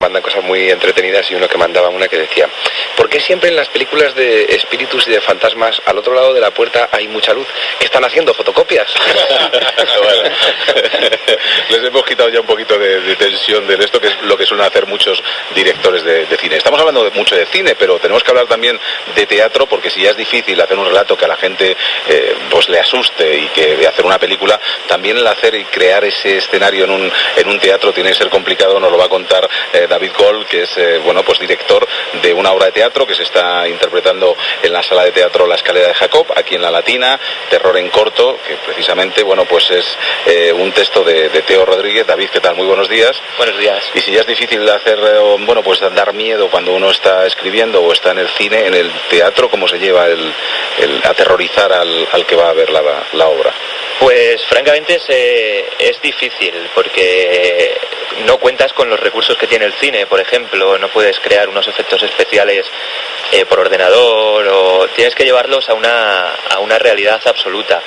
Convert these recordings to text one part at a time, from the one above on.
mandan cosas muy entretenidas y uno que mandaba una que decía: ¿por qué siempre en las películas de espíritus y de fantasmas al otro lado de la puerta hay mucha luz? ¿Qué están haciendo? ¿Fotocopias? Bueno, les hemos quitado ya un poquito de tensión de esto, que es lo que suelen hacer muchos directores de cine. Estamos hablando mucho de cine, pero tenemos que hablar también de teatro, porque si ya es difícil hacer un relato que a la gente pues le asuste, y que de hacer una película, también el hacer y crear ese escenario en un teatro tiene que ser complicado. Nos lo va a contar David Gold, que es bueno, pues director de una obra de teatro que se está interpretando en la sala de teatro La Escalera de Jacob, aquí en La Latina, Terror en corto, que precisamente, bueno, pues es un texto de Teo Rodríguez. David, ¿qué tal? Muy buenos días. Buenos días. Y si ya es difícil hacer, bueno, pues dar miedo cuando uno está escribiendo o está en el cine, en el teatro, ¿cómo se lleva el aterrorizar al que va a ver la obra? Pues francamente es difícil, porque no cuentas con los recursos que tiene el cine. Por ejemplo, no puedes crear unos efectos especiales por ordenador, o tienes que llevarlos a una realidad absoluta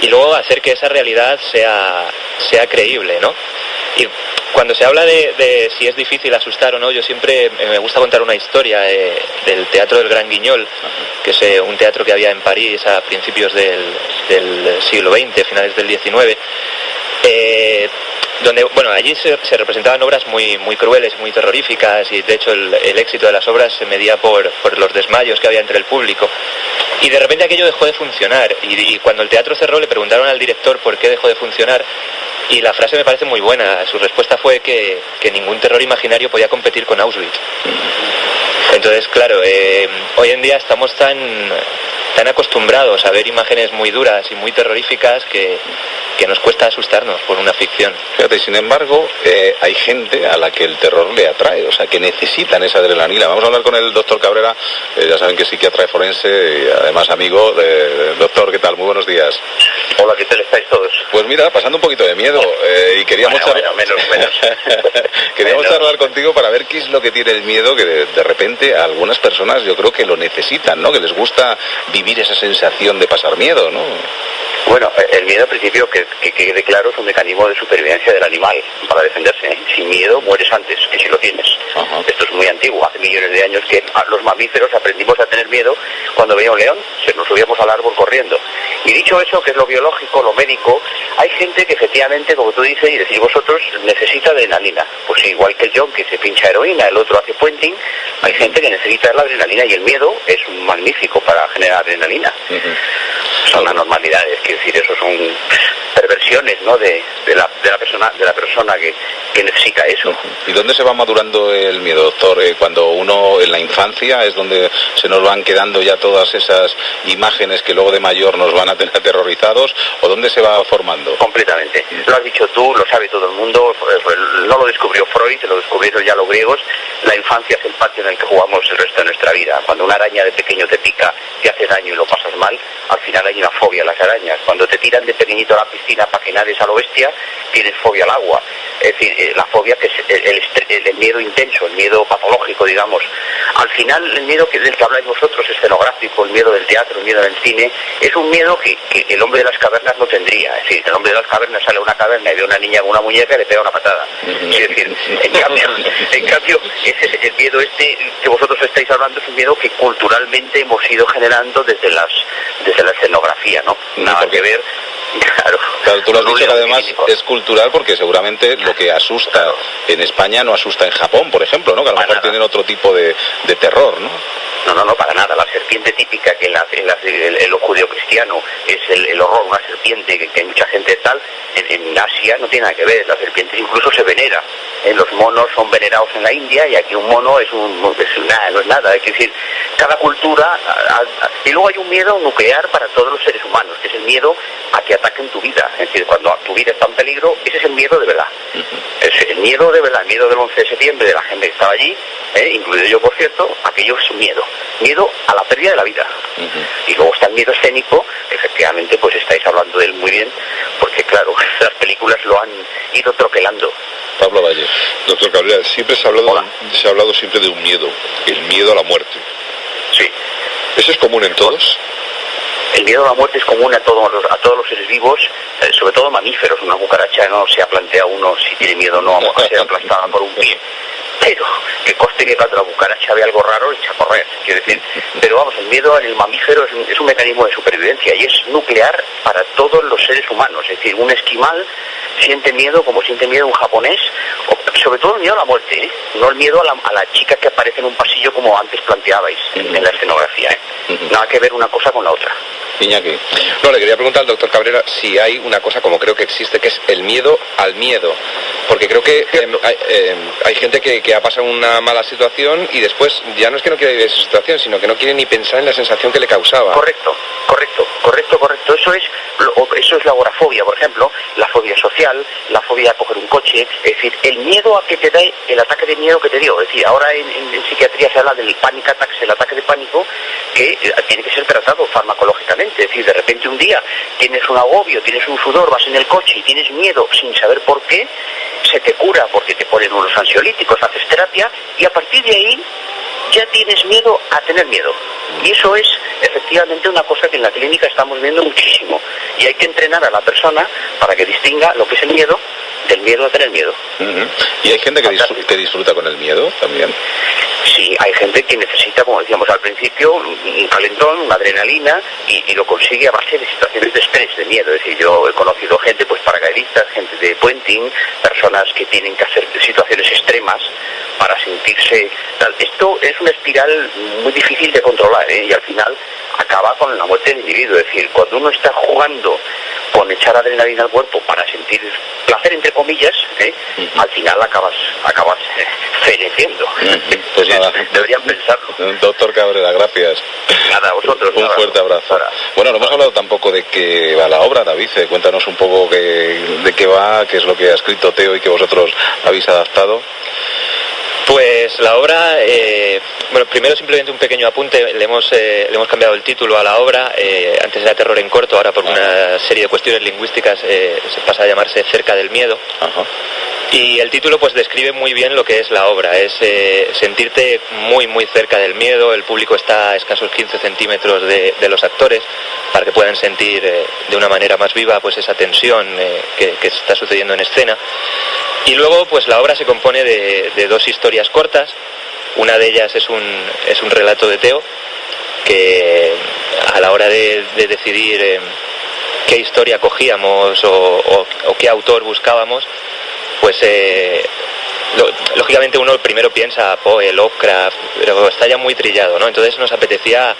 y luego hacer que esa realidad sea creíble, ¿no? Y cuando se habla de si es difícil asustar o no, yo siempre me gusta contar una historia del Teatro del Gran Guiñol, que es un teatro que había en París a principios del siglo XX, finales del XIX, donde, bueno, allí se representaban obras muy, muy crueles, muy terroríficas, y de hecho el éxito de las obras se medía por los desmayos que había entre el público. Y de repente aquello dejó de funcionar, y cuando el teatro cerró le preguntaron al director por qué dejó de funcionar, y la frase me parece muy buena. Su respuesta fue que ningún terror imaginario podía competir con Auschwitz. Entonces, claro, hoy en día estamos tan acostumbrados a ver imágenes muy duras y muy terroríficas que nos cuesta asustarnos por una ficción. Fíjate, sin embargo, hay gente a la que el terror le atrae, o sea, que necesitan esa adrenalina. Vamos a hablar con el doctor Cabrera, ya saben que es psiquiatra forense y además amigo. Doctor, ¿qué tal? Muy buenos días. Hola, ¿qué tal estáis todos? Pues mira, pasando un poquito de miedo, y queríamos menos. queríamos charlar contigo para ver qué es lo que tiene el miedo, que de repente a algunas personas yo creo que lo necesitan, ¿no? Que les gusta vivir esa sensación de pasar miedo, ¿no? Bueno, el miedo, al principio, que quede claro, es un mecanismo de supervivencia del animal para defenderse, ¿eh? Sin miedo mueres antes que si lo tienes. Ajá. Esto es muy antiguo, hace millones de años que los mamíferos aprendimos a tener miedo cuando veía un león, nos subíamos al árbol corriendo. Y dicho eso, que es lo biológico, lo médico, hay gente que efectivamente, como tú dices y decís vosotros, necesita adrenalina. Pues igual que el John, que se pincha heroína, el otro hace puenting, hay gente que necesita la adrenalina, y el miedo es magnífico para generar adrenalina. Son anormalidades, quiero decir, eso son perversiones, ¿no?, de la persona que necesita eso. ¿Y dónde se va madurando el miedo, doctor? Cuando uno en la infancia es donde se nos van quedando ya todas esas imágenes que luego de mayor nos van a tener aterrorizados, o dónde se va formando? Completamente. Lo has dicho tú, lo sabe todo el mundo, no lo descubrió Freud, lo descubrieron ya los griegos. La infancia es el patio en el que jugamos el resto de nuestra vida. Cuando una araña de pequeño te pica, te hace daño y lo pasas mal, al final hay una fobia a las arañas. Cuando te tiran de pequeñito a la piscina para que nades a lo bestia, tienes fobia al agua. Es decir, la fobia, que es el miedo intenso, el miedo patológico, digamos. Al final, el miedo del que habláis vosotros, escenográfico, el miedo del teatro, el miedo del cine, es un miedo que el hombre de las cavernas no tendría. Es decir, el hombre de las cavernas sale a una caverna y ve a una niña con una muñeca y le pega una patada. Es decir, en cambio, ese, el miedo que vosotros estáis hablando, es un miedo que culturalmente hemos ido generando desde la escenografía, ¿no? Nada que ver. Claro, tú lo has dicho, que además es cultural, porque seguramente lo que asusta en España no asusta en Japón, por ejemplo, ¿no? Que a lo mejor tienen otro tipo de terror, ¿no? No, para nada. La serpiente típica que en lo judeocristiano es el horror, una serpiente que hay mucha gente tal, en Asia no tiene nada que ver. La serpiente incluso se venera. Los monos son venerados en la India, y aquí un mono no es nada. Es decir, cada cultura... Y luego hay un miedo nuclear para todos los seres humanos, que es el miedo a que ataquen tu vida. Es decir, cuando tu vida está en peligro, ese es el miedo de verdad. Es el miedo de verdad, el miedo del 11 de septiembre, de la gente que estaba allí, incluido yo, por cierto. Aquello es un miedo a la pérdida de la vida. Y luego está el miedo escénico, que efectivamente pues estáis hablando de él muy bien, porque claro, las películas lo han ido troquelando. Pablo Valle. Doctor Cabrera, siempre se ha hablado siempre de un miedo, el miedo a la muerte. Sí. ¿Eso es común en todos? El miedo a la muerte es común a todos los seres vivos, sobre todo mamíferos. Una cucaracha no se ha planteado uno si tiene miedo o no a ser aplastada por un pie. pero que conste que cuando la cucaracha ve algo raro echa a correr, quiero decir. Pero vamos, el miedo en el mamífero es un mecanismo de supervivencia y es nuclear para todos los seres humanos. Es decir, un esquimal siente miedo como siente miedo un japonés, sobre todo el miedo a la muerte, ¿eh? No el miedo a la chica que aparece en un pasillo como antes planteabais en la escenografía, ¿eh? Nada que ver una cosa con la otra. Iñaki. No, le quería preguntar al doctor Cabrera si hay una cosa como creo que existe, que es el miedo al miedo. Porque creo que hay gente que ha pasado una mala situación y después ya no es que no quiera vivir esa situación, sino que no quiere ni pensar en la sensación que le causaba. Correcto. Eso es la agorafobia, por ejemplo, la fobia social, la fobia a coger un coche, es decir, el miedo a que te da el ataque de miedo que te dio. Es decir, ahora en psiquiatría se habla del panic attacks, el ataque de pánico, que tiene que ser tratado farmacológicamente. Es decir, de repente un día tienes un agobio, tienes un sudor, vas en el coche y tienes miedo sin saber por qué, se te cura porque te ponen unos ansiolíticos, haces terapia y a partir de ahí ya tienes miedo a tener miedo. Y eso es efectivamente una cosa que en la clínica estamos viendo muchísimo. Y hay que entrenar a la persona para que distinga lo que es el miedo del miedo a tener miedo. ¿Y hay gente que disfruta con el miedo también? Sí, hay gente que necesita, como decíamos al principio, un calentón, una adrenalina, y lo consigue a base de situaciones de estrés, de miedo. Es decir, yo he conocido gente, pues paracaidistas, gente de puenting, personas que tienen que hacer situaciones extremas para sentirse tal. Esto es una espiral muy difícil de controlar, ¿eh? Y al final acaba con la muerte del individuo. Es decir, cuando uno está jugando con echar adrenalina al cuerpo para sentir placer, entre comillas, al final acabas feneciendo. Pues nada, deberían pensarlo. Doctor Cabrera, gracias. Nada, a vosotros. Un fuerte abrazo. Bueno, no hemos hablado tampoco de qué va la obra, David. Cuéntanos un poco de qué va, qué es lo que ha escrito Teo y que vosotros habéis adaptado. Pues la obra, bueno, primero simplemente un pequeño apunte, le hemos cambiado el título a la obra, antes era Terror en corto, ahora por una serie de cuestiones lingüísticas se pasa a llamarse Cerca del miedo. Ajá. Y el título pues describe muy bien lo que es la obra, es sentirte muy muy cerca del miedo. El público está a escasos 15 centímetros de los actores para que puedan sentir de una manera más viva pues esa tensión que está sucediendo en escena. Y luego pues la obra se compone de dos historias cortas. Una de ellas es un relato de Teo, que a la hora de decidir qué historia cogíamos o qué autor buscábamos, pues lógicamente uno primero piensa Poe, Lovecraft, pero está ya muy trillado, ¿no? Entonces nos apetecía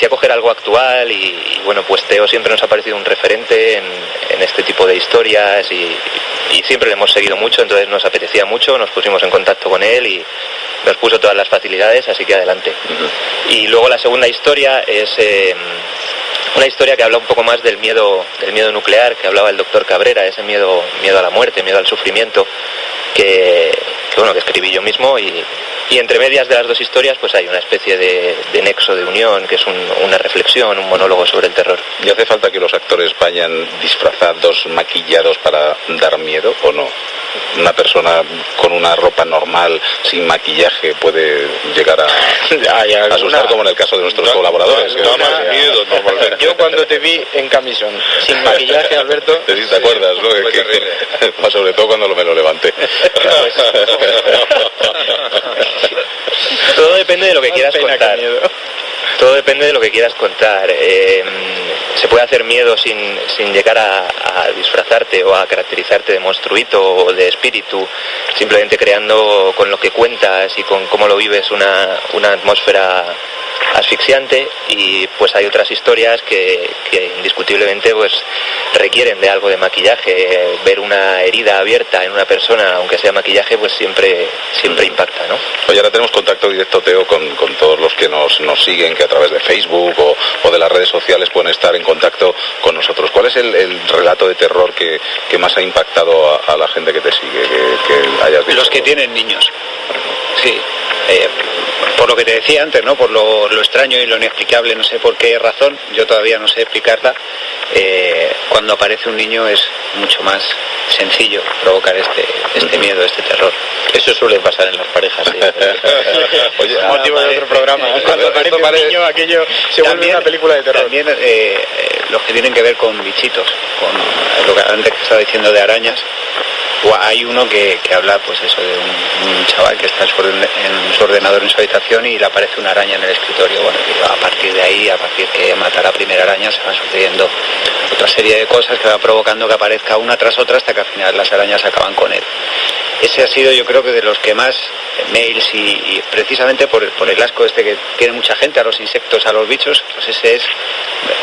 coger algo actual y bueno, pues Teo siempre nos ha parecido un referente en este tipo de historias y siempre le hemos seguido mucho, entonces nos apetecía mucho, nos pusimos en contacto con él y nos puso todas las facilidades, así que adelante. Y luego la segunda historia es una historia que habla un poco más del miedo nuclear que hablaba el doctor Cabrera, ese miedo a la muerte, miedo al sufrimiento que escribí yo mismo y entre medias de las dos historias pues hay una especie de nexo de unión que es una reflexión, un monólogo sobre el terror. ¿Y hace falta que los actores vayan disfrazados, maquillados para dar miedo o no? Una persona con una ropa normal, sin maquillaje, puede llegar a asustar, como en el caso de nuestros colaboradores. Da más miedo normalmente. Yo cuando te vi en camisón, sin maquillaje, Alberto... ¿Te acuerdas, no? Que sobre todo cuando me lo levanté. Todo depende de lo que quieras contar. Todo depende de lo que quieras contar. Se puede hacer miedo sin llegar a disfrazarte o a caracterizarte de monstruito o de espíritu, simplemente creando con lo que cuentas y con cómo lo vives una atmósfera asfixiante. Y pues hay otras historias que indiscutiblemente pues requieren de algo de maquillaje. Ver una herida abierta en una persona, aunque sea maquillaje, pues siempre impacta, ¿no? Hoy ahora tenemos contacto directo, Teo, con todos los que nos siguen, que a través de Facebook o de las redes sociales pueden estar en contacto con nosotros. ¿Cuál es el relato de terror que más ha impactado a la gente que te sigue, que hayas visto? Los que tienen niños. Sí. Por lo que te decía antes, ¿no? Por lo extraño y lo inexplicable, no sé por qué razón, yo todavía no sé explicarla. Cuando aparece un niño es mucho más sencillo provocar este miedo, este terror. Eso suele pasar en las parejas, sí. Oye, motivo de otro programa. Cuando aparece un niño, aquello se vuelve una película de terror. También los que tienen que ver con bichitos, con lo que antes que estaba diciendo de arañas. hay uno que habla pues eso de un chaval que está en su ordenador en su habitación y le aparece una araña en el escritorio. Bueno, y a partir de ahí, a partir que mata a la primera araña, se van sucediendo otra serie de cosas que va provocando que aparezca una tras otra hasta que al final las arañas acaban con él. Ese ha sido, yo creo, que de los que más mails y precisamente por el asco este que tiene mucha gente a los insectos, a los bichos, pues ese es.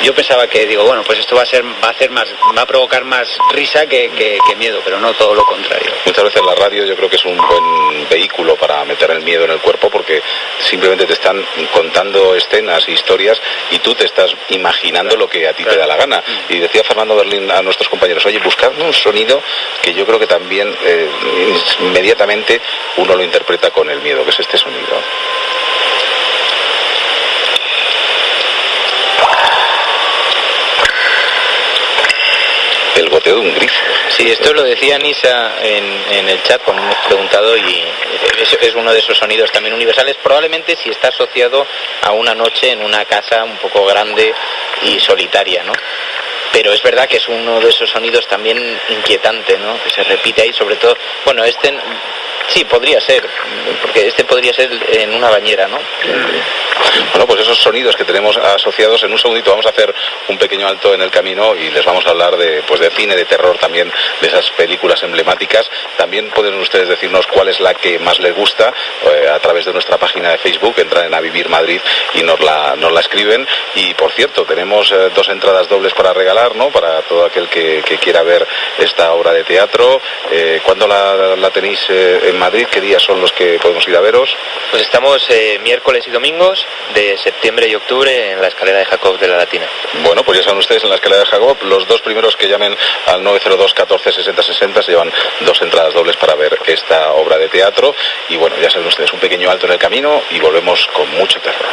Yo pensaba que, digo, bueno, pues esto va a provocar más risa que miedo, pero no todo lo contrario. Muchas veces la radio yo creo que es un buen vehículo para meter el miedo en el cuerpo, porque simplemente te están contando escenas, historias, y tú te estás imaginando lo que a ti te da la gana. Y decía Fernando Berlín a nuestros compañeros, oye, buscadme un sonido que yo creo que también inmediatamente uno lo interpreta con el miedo, que es este sonido. El goteo de un grifo. Sí, esto lo decía Nisa en el chat cuando hemos preguntado, y es uno de esos sonidos también universales, probablemente si está asociado a una noche en una casa un poco grande y solitaria, ¿no? Pero es verdad que es uno de esos sonidos también inquietante, ¿no? Que se repite ahí, sobre todo, bueno, sí, podría ser, porque podría ser en una bañera, ¿no? Bueno, pues esos sonidos que tenemos asociados, en un segundito vamos a hacer un pequeño alto en el camino y les vamos a hablar de cine, de terror también, de esas películas emblemáticas. También pueden ustedes decirnos cuál es la que más les gusta a través de nuestra página de Facebook, entran en A Vivir Madrid y nos la escriben. Y por cierto, tenemos 2 entradas dobles para regalar, ¿no? Para todo aquel que quiera ver esta obra de teatro. ¿Cuándo la tenéis en Madrid? ¿Qué días son los que podemos ir a veros? Pues estamos miércoles y domingos de septiembre y octubre en la Escalera de Jacob de la Latina. Bueno, pues ya saben ustedes, en la Escalera de Jacob, los 2 primeros que llamen al 902 14 60 60 se llevan 2 entradas dobles para ver esta obra de teatro. Y bueno, ya saben ustedes, un pequeño alto en el camino y volvemos con mucho terror.